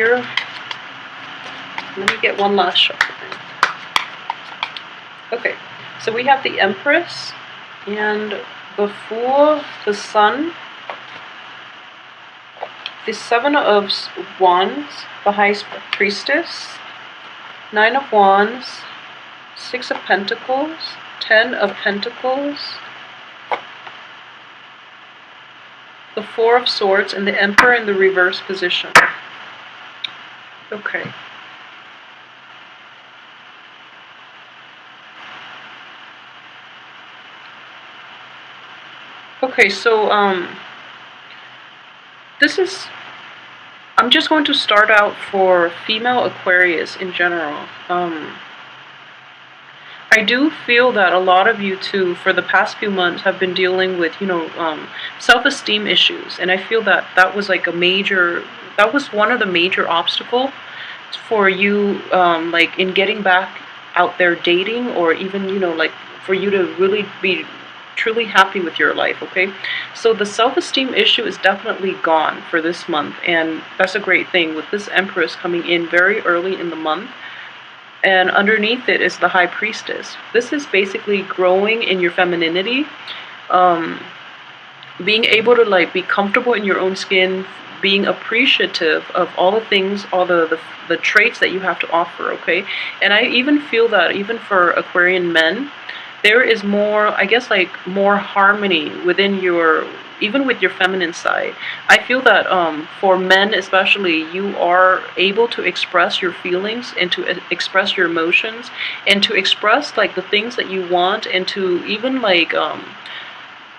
here. Let me get one last shuffle. Okay, so we have the Empress and the Fool, the Sun, the Seven of Wands, the High Priestess, Nine of Wands, Six of Pentacles, Ten of Pentacles, the Four of Swords, and the Emperor in the reverse position. Okay. Okay, so I'm just going to start out for female Aquarius in general. I do feel that a lot of you too, for the past few months, have been dealing with, self-esteem issues, and I feel that that was like that was one of the major obstacles for you, like in getting back out there dating, or even, like for you to really be truly happy with your life. Okay, so the self-esteem issue is definitely gone for this month, and that's a great thing with this Empress coming in very early in the month. And underneath it is the High Priestess. This is basically growing in your femininity, being able to like be comfortable in your own skin, being appreciative of all the things, all the traits that you have to offer. Okay, and I even feel that even for Aquarian men, there is more, I guess, like more harmony within your, even with your feminine side. I feel that for men especially, you are able to express your feelings and to express your emotions and to express like the things that you want, and to even like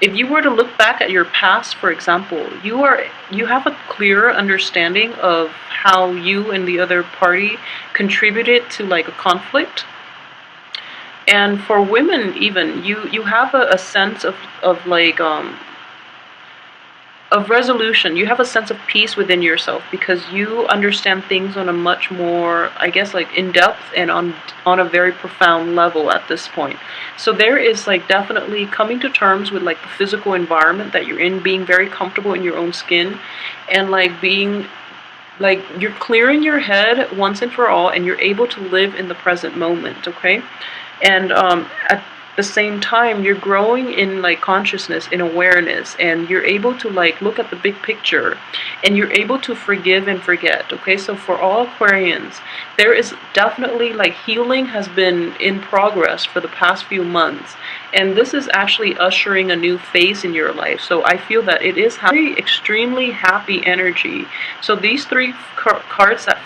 if you were to look back at your past, for example, you have a clearer understanding of how you and the other party contributed to like a conflict. And for women, even you have a sense of like of resolution. You have a sense of peace within yourself because you understand things on a much more, I guess, like in depth and on a very profound level at this point. So there is like definitely coming to terms with like the physical environment that you're in, being very comfortable in your own skin, and like being like you're clearing your head once and for all, and you're able to live in the present moment. Okay. And at the same time, you're growing in like consciousness, in awareness, and you're able to like look at the big picture, and you're able to forgive and forget. Okay, so for all Aquarians, there is definitely like healing has been in progress for the past few months, and this is actually ushering a new phase in your life. So I feel that it is very extremely happy energy. So these three cards that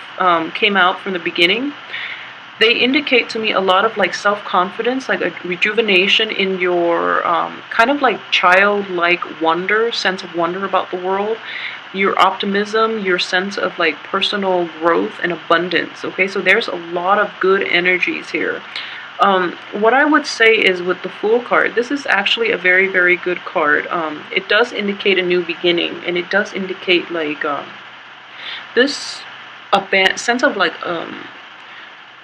came out from the beginning, they indicate to me a lot of like self-confidence, like a rejuvenation in your kind of like childlike wonder, sense of wonder about the world, your optimism, your sense of like personal growth and abundance. Okay, so there's a lot of good energies here. What I would say is with the Fool card, this is actually a very, very good card. It does indicate a new beginning, and it does indicate like this sense of like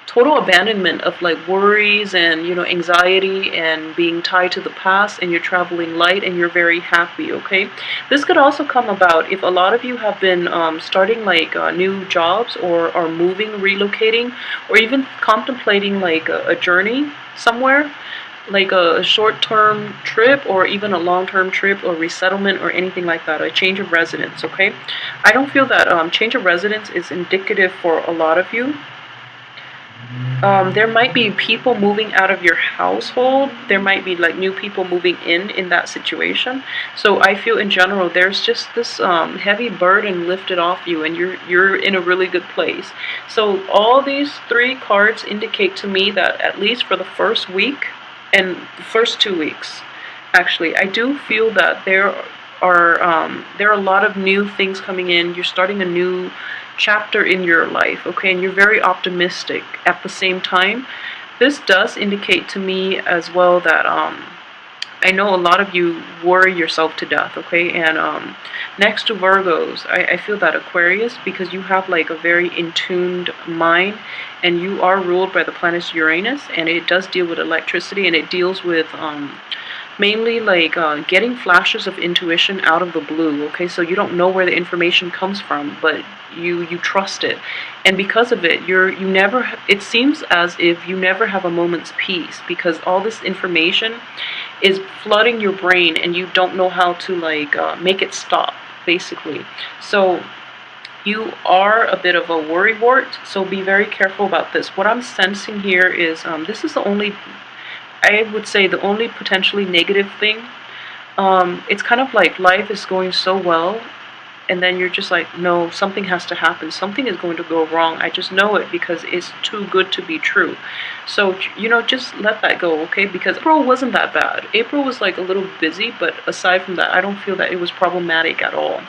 total abandonment of like worries and anxiety and being tied to the past, and you're traveling light and you're very happy. Okay, this could also come about if a lot of you have been starting like new jobs, or are moving, relocating, or even contemplating like a journey somewhere, like a short-term trip or even a long-term trip or resettlement or anything like that, a change of residence. Okay, I don't feel that change of residence is indicative for a lot of you. There might be people moving out of your household. There might be like new people moving in that situation. So I feel in general there's just this heavy burden lifted off you, and you're in a really good place. So all these three cards indicate to me that at least for the first week and the first 2 weeks, actually, I do feel that there are a lot of new things coming in. You're starting a new chapter in your life, okay, and you're very optimistic at the same time. This does indicate to me as well that I know a lot of you worry yourself to death, okay, and next to Virgos, I feel that Aquarius, because you have like a very in-tuned mind, and you are ruled by the planet Uranus, and it does deal with electricity, and it deals with mainly like getting flashes of intuition out of the blue. Okay, so you don't know where the information comes from, but you trust it, and because of it, you never. It seems as if you never have a moment's peace because all this information is flooding your brain, and you don't know how to like make it stop, basically. So you are a bit of a worrywart, so be very careful about this. What I'm sensing here is this is the only, I would say, the only potentially negative thing. It's kind of like life is going so well, and then you're just like, no, something has to happen. Something is going to go wrong. I just know it because it's too good to be true. So, just let that go, okay? Because April wasn't that bad. April was like a little busy, but aside from that, I don't feel that it was problematic at all.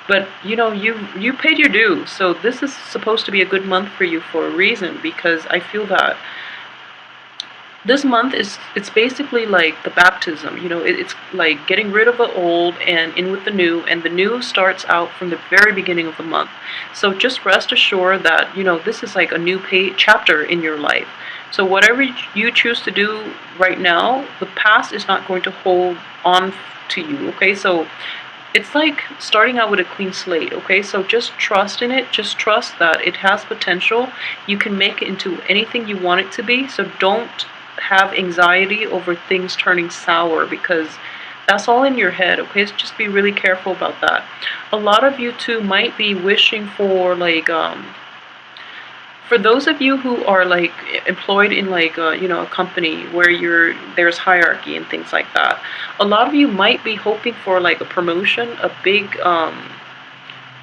But you paid your due, so this is supposed to be a good month for you for a reason, because I feel that this month it's basically like the baptism. It's like getting rid of the old and in with the new, and the new starts out from the very beginning of the month. So just rest assured that this is like a new chapter in your life. So whatever you choose to do right now, the past is not going to hold on to you, okay? So it's like starting out with a clean slate, okay? So just trust in it. Just trust that it has potential. You can make it into anything you want it to be. So don't have anxiety over things turning sour, because that's all in your head, okay? So just be really careful about that. A lot of you too might be wishing for like for those of you who are like employed in like a company where there's hierarchy and things like that, a lot of you might be hoping for like a promotion, a big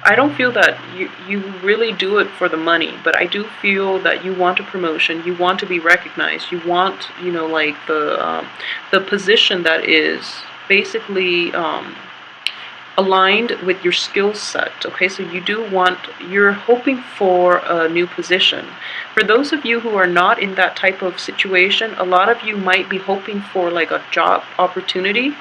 I don't feel that you really do it for the money, but I do feel that you want a promotion, you want to be recognized, you want like the position that is basically aligned with your skill set, okay? So you're hoping for a new position. For those of you who are not in that type of situation, a lot of you might be hoping for like a job opportunity.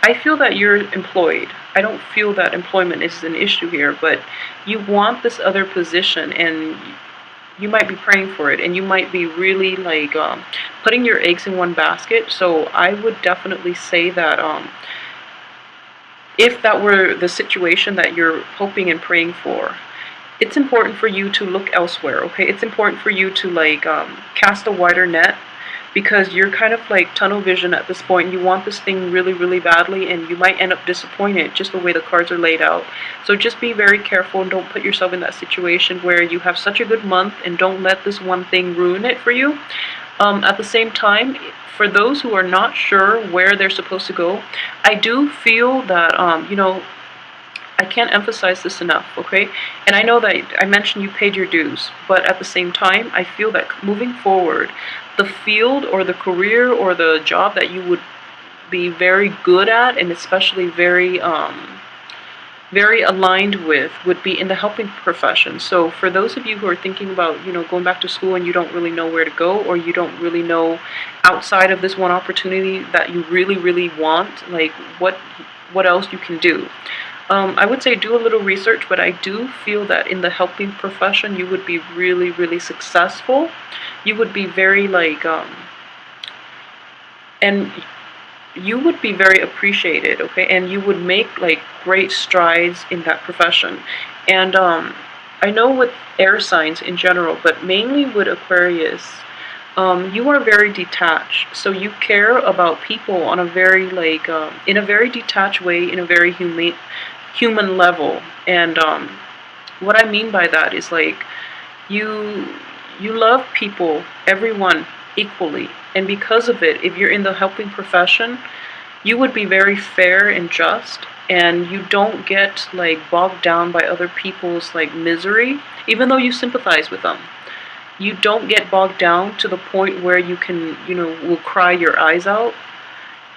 I feel that you're employed. I don't feel that employment is an issue here, but you want this other position, and you might be praying for it, and you might be really like putting your eggs in one basket. So I would definitely say that if that were the situation that you're hoping and praying for, it's important for you to look elsewhere, okay? It's important for you to like cast a wider net, because you're kind of like tunnel vision at this point. You want this thing really, really badly, and you might end up disappointed just the way the cards are laid out. So just be very careful and don't put yourself in that situation where you have such a good month and don't let this one thing ruin it for you. At the same time, for those who are not sure where they're supposed to go, I do feel that, I can't emphasize this enough, okay? And I know that I mentioned you paid your dues, but at the same time, I feel that moving forward, the field or the career or the job that you would be very good at, and especially very aligned with, would be in the helping profession. So for those of you who are thinking about going back to school and you don't really know where to go, or you don't really know outside of this one opportunity that you really, really want, like what else you can do, I would say do a little research. But I do feel that in the helping profession you would be really, really successful. You would be very like and you would be very appreciated, okay? And you would make like great strides in that profession. And I know with air signs in general, but mainly with Aquarius, you are very detached. So you care about people on a very like in a very detached way, in a very human level. And what I mean by that is like you love people, everyone, equally. And because of it, if you're in the helping profession, you would be very fair and just, and you don't get like bogged down by other people's like misery, even though you sympathize with them. You don't get bogged down to the point where you can, will cry your eyes out.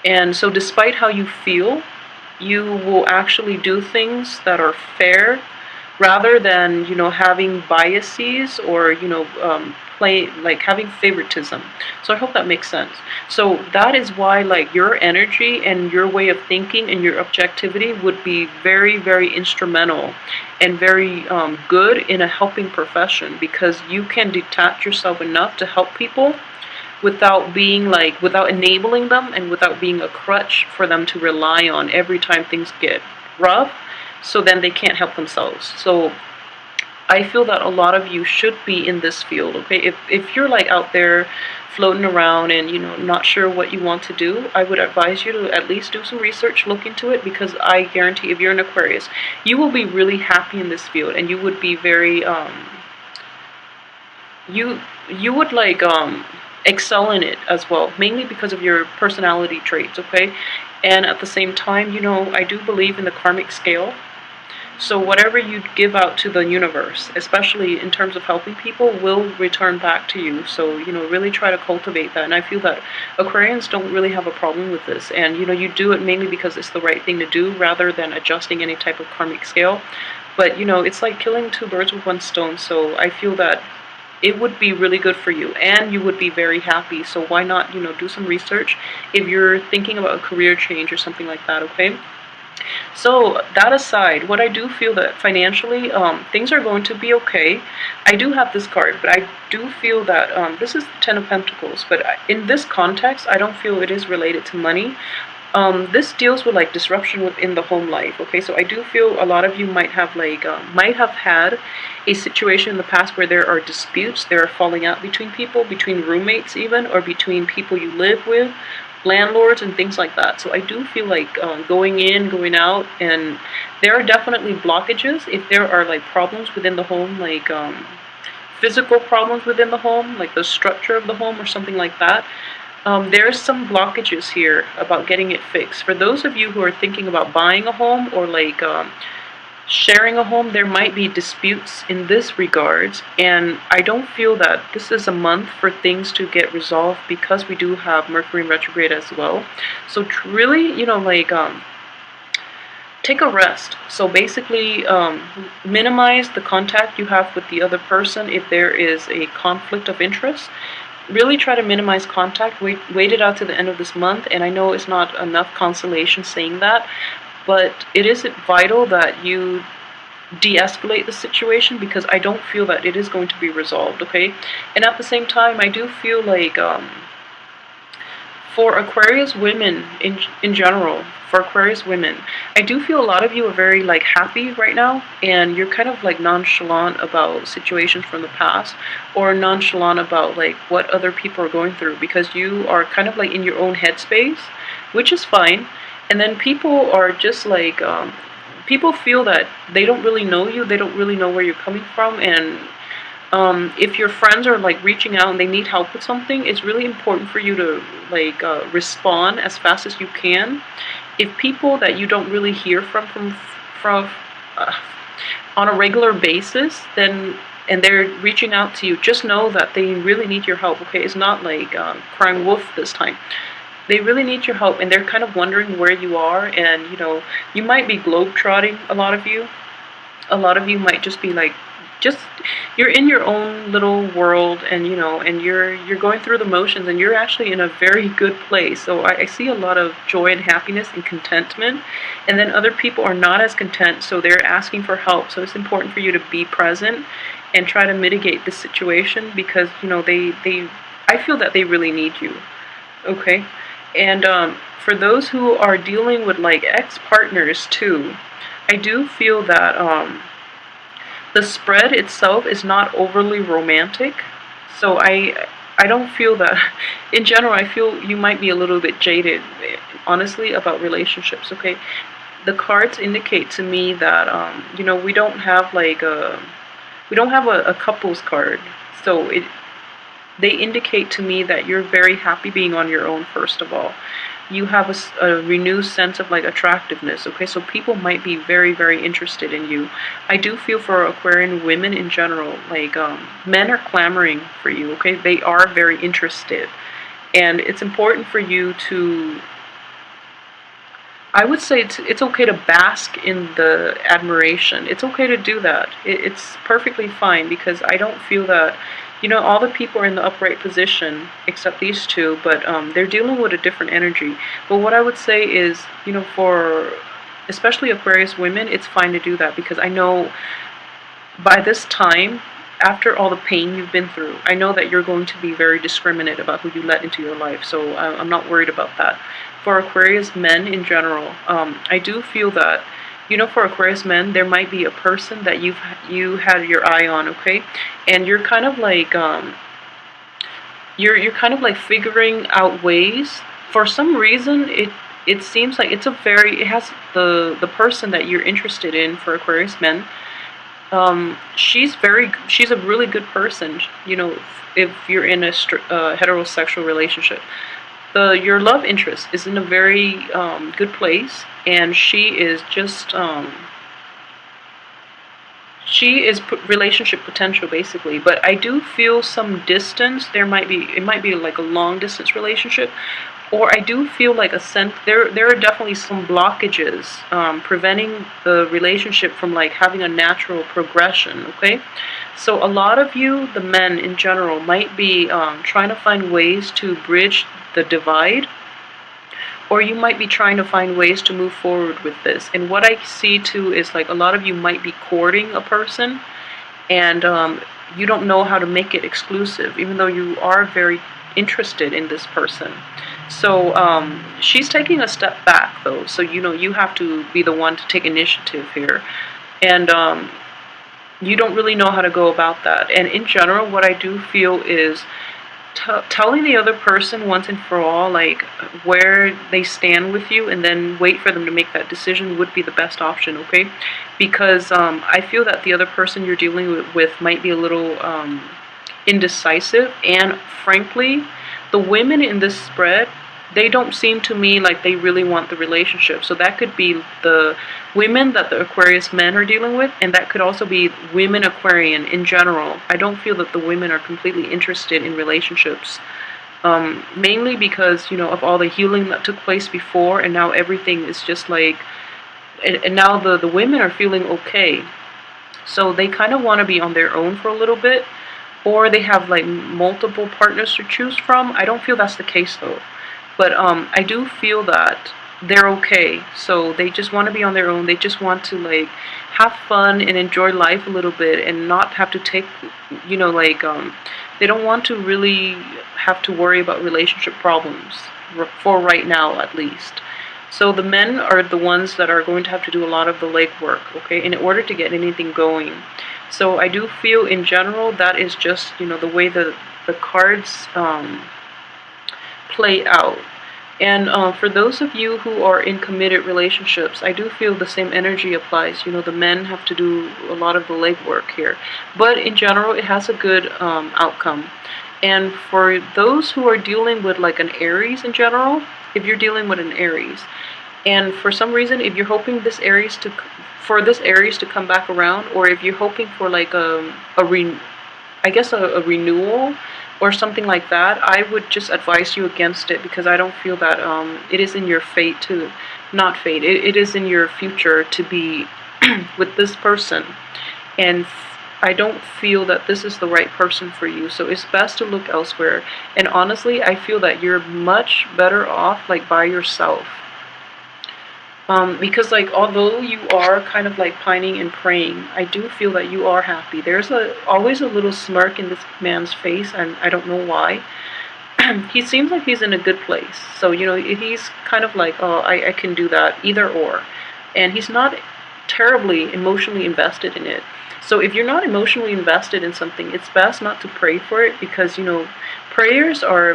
And so despite how you feel, you will actually do things that are fair, rather than having biases, or play like having favoritism. So I hope that makes sense. So that is why like your energy and your way of thinking and your objectivity would be very, very instrumental and very good in a helping profession, because you can detach yourself enough to help people without being like, without enabling them and without being a crutch for them to rely on every time things get rough, so then they can't help themselves. So I feel that a lot of you should be in this field, okay? If you're like out there floating around and not sure what you want to do, I would advise you to at least do some research, look into it, because I guarantee if you're an Aquarius, you will be really happy in this field, and you would be very you would like excel in it as well, mainly because of your personality traits, okay? And at the same time, I do believe in the karmic scale. So whatever you give out to the universe, especially in terms of helping people, will return back to you. So, really try to cultivate that. And I feel that Aquarians don't really have a problem with this. And, you do it mainly because it's the right thing to do rather than adjusting any type of karmic scale. But, it's like killing two birds with one stone. So I feel that it would be really good for you and you would be very happy. So why not, do some research if you're thinking about a career change or something like that, okay? So that aside, what I do feel that financially, things are going to be okay. I do have this card, but I do feel that this is the Ten of Pentacles. But in this context, I don't feel it is related to money. This deals with like disruption within the home life. Okay, so I do feel a lot of you might have had a situation in the past where there are disputes, there are falling out between people, between roommates even, or between people you live with, landlords and things like that. So I do feel like going in, going out, and there are definitely blockages if there are like problems within the home, like physical problems within the home, like the structure of the home or something like that. There's some blockages here about getting it fixed. For those of you who are thinking about buying a home or like sharing a home, there might be disputes in this regards, and I don't feel that this is a month for things to get resolved because we do have Mercury in retrograde as well. So really, take a rest. So basically, minimize the contact you have with the other person if there is a conflict of interest. Really try to minimize contact. Wait it out to the end of this month, and I know it's not enough consolation saying that, but it is vital that you de-escalate the situation because I don't feel that it is going to be resolved, okay? And at the same time, I do feel like for Aquarius women in general, for Aquarius women, I do feel a lot of you are very like happy right now, and you're kind of like nonchalant about situations from the past, or nonchalant about like what other people are going through because you are kind of like in your own headspace, which is fine. And then people are just like, people feel that they don't really know you, they don't really know where you're coming from, and if your friends are like reaching out and they need help with something, it's really important for you to like respond as fast as you can. If people that you don't really hear from on a regular basis, then and they're reaching out to you, just know that they really need your help, okay? It's not like crying wolf this time. They really need your help, and they're kind of wondering where you are, and you might be globetrotting. A lot of you might just be like, you're in your own little world, and and you're going through the motions, and you're actually in a very good place. So I see a lot of joy and happiness and contentment, and then other people are not as content, so they're asking for help. So it's important for you to be present and try to mitigate the situation because I feel that they really need you, okay? And for those who are dealing with like ex-partners too, I do feel that the spread itself is not overly romantic. So I don't feel that, in general, I feel you might be a little bit jaded, honestly, about relationships, okay? The cards indicate to me that, we don't have like a couples card. So they indicate to me that you're very happy being on your own, first of all. You have a renewed sense of like attractiveness, okay? So people might be very, very interested in you. I do feel for Aquarian women in general, like men are clamoring for you, okay? They are very interested. And it's important for you to, I would say it's okay to bask in the admiration. It's okay to do that. It's perfectly fine because I don't feel that, all the people are in the upright position except these two, but they're dealing with a different energy. But what I would say is, for especially Aquarius women, it's fine to do that because I know by this time, after all the pain you've been through, I know that you're going to be very discriminate about who you let into your life, so I'm not worried about that. For Aquarius men in general, I do feel that, for Aquarius men, there might be a person that you had your eye on, okay, and you're kind of like you're kind of like figuring out ways. For some reason, it seems like it has the person that you're interested in for Aquarius men. She's a really good person. If you're in a heterosexual relationship, your love interest is in a very good place, and she is relationship potential basically. But I do feel some distance. It might be like a long distance relationship, or I do feel like there are definitely some blockages preventing the relationship from like having a natural progression. Okay, so a lot of you, the men in general, might be trying to find ways to bridge the divide, or you might be trying to find ways to move forward with this. And what I see too is like a lot of you might be courting a person, and you don't know how to make it exclusive, even though you are very interested in this person. So she's taking a step back though, so you have to be the one to take initiative here, and you don't really know how to go about that. And in general, what I do feel is telling the other person once and for all, like, where they stand with you, and then wait for them to make that decision would be the best option, okay? Because I feel that the other person you're dealing with might be a little indecisive, and frankly, the women in this spread, they don't seem to me like they really want the relationship. So that could be the women that the Aquarius men are dealing with, and that could also be women Aquarian in general. I don't feel that the women are completely interested in relationships, mainly because, of all the healing that took place before, and now everything is just like, and now the women are feeling okay. So they kind of want to be on their own for a little bit, or they have like multiple partners to choose from. I don't feel that's the case though. But I do feel that they're okay. So they just want to be on their own. They just want to like have fun and enjoy life a little bit, and not have to take, they don't want to really have to worry about relationship problems for right now, at least. So the men are the ones that are going to have to do a lot of the legwork, okay, in order to get anything going. So I do feel in general that is just, the way the cards play out. And for those of you who are in committed relationships, I do feel the same energy applies. The men have to do a lot of the legwork here. But in general, it has a good outcome. And for those who are dealing with like an Aries in general, if you're dealing with an Aries, and for some reason, if you're hoping this Aries to come back around, or if you're hoping for like a renewal or something like that, I would just advise you against it, because I don't feel that it is in your fate to, not fate, it is in your future to be with this person. And I don't feel that this is the right person for you, so it's best to look elsewhere. And honestly, I feel that you're much better off like by yourself. Because like, although you are kind of like pining and praying, I do feel that you are happy. There's always a little smirk in this man's face, and I don't know why. He seems like he's in a good place. So, he's kind of like, oh, I can do that, either or. And he's not terribly emotionally invested in it. So if you're not emotionally invested in something, it's best not to pray for it, because, prayers are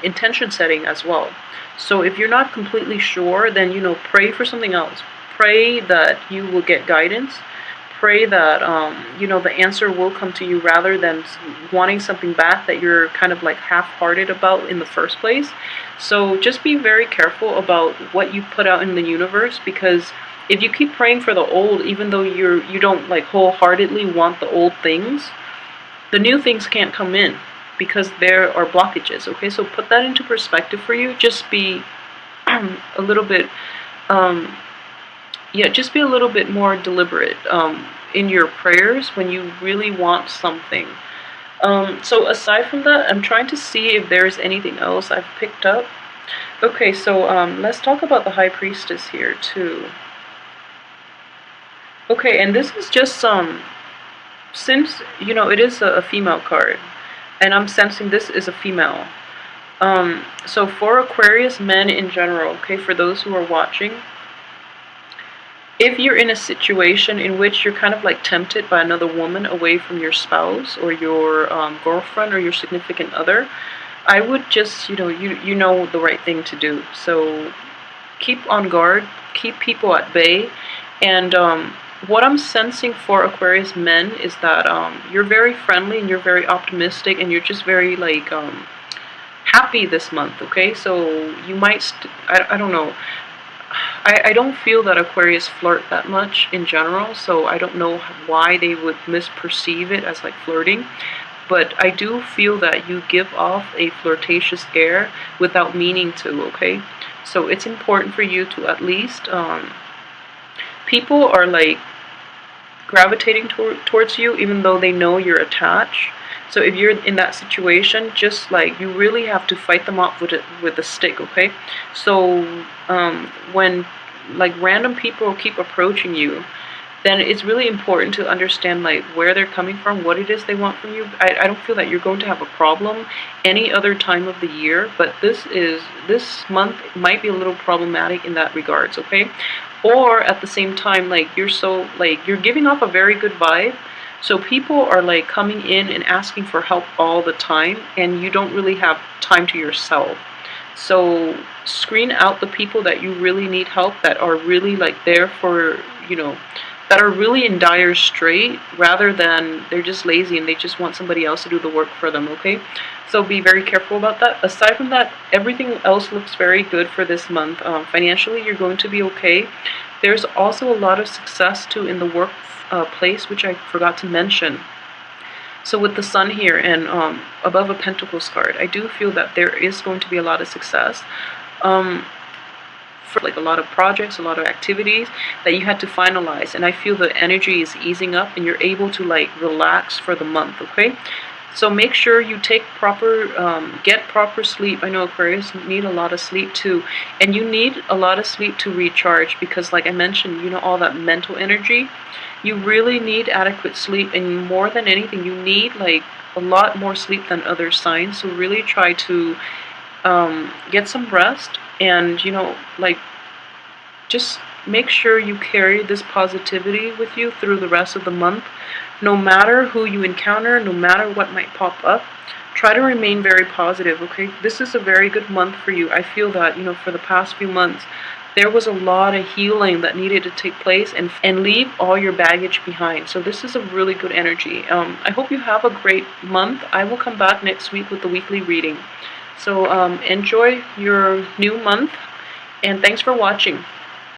intention setting as well. So if you're not completely sure, then, pray for something else. Pray that you will get guidance. Pray that, the answer will come to you, rather than wanting something back that you're kind of like half-hearted about in the first place. So just be very careful about what you put out in the universe, because if you keep praying for the old, even though you don't like wholeheartedly want the old things, the new things can't come in, because there are blockages, okay? So put that into perspective for you. Just be a little bit, just be a little bit more deliberate in your prayers when you really want something. So aside from that, I'm trying to see if there's anything else I've picked up. Okay, so let's talk about the High Priestess here too. Okay, and this is just since, you know, it is a female card, and I'm sensing this is a female. So for Aquarius men in general, okay, for those who are watching, if you're in a situation in which you're kind of like tempted by another woman away from your spouse or your girlfriend or your significant other, I would just, you know the right thing to do. So keep on guard, keep people at bay, and what I'm sensing for Aquarius men is that you're very friendly and you're very optimistic and you're just very like happy this month. Okay, so you might I don't know. I don't feel that Aquarius flirt that much in general, so I don't know why they would misperceive it as like flirting. But I do feel that you give off a flirtatious air without meaning to, okay? So it's important for you to at least, people are like gravitating towards you even though they know you're attached. So if you're in that situation, just like you really have to fight them off with a stick, okay? So when like random people keep approaching you, then it's really important to understand like where they're coming from, what it is they want from you. I don't feel that you're going to have a problem any other time of the year, but this month might be a little problematic in that regards, okay? Or at the same time, like you're giving off a very good vibe. So people are like coming in and asking for help all the time, and you don't really have time to yourself. So screen out the people that you really need help, that are really like there for, that are really in dire strait, rather than they're just lazy and they just want somebody else to do the work for them, okay? So be very careful about that. Aside from that, everything else looks very good for this month. Financially, you're going to be okay. There's also a lot of success too in the work place, which I forgot to mention. So with the sun here and above a Pentacles card, I do feel that there is going to be a lot of success. For like a lot of projects, a lot of activities that you had to finalize, and I feel the energy is easing up and you're able to like relax for the month, okay? So make sure you take get proper sleep. I know Aquarius need a lot of sleep too, and you need a lot of sleep to recharge, because like I mentioned, all that mental energy, you really need adequate sleep, and more than anything, you need like a lot more sleep than other signs. So really try to get some rest, and like just make sure you carry this positivity with you through the rest of the month. No matter who you encounter, no matter what might pop up, try to remain very positive, okay? This is a very good month for you. I feel that, for the past few months, there was a lot of healing that needed to take place, and leave all your baggage behind. So this is a really good energy. I hope you have a great month. I will come back next week with the weekly reading. So enjoy your new month, and thanks for watching.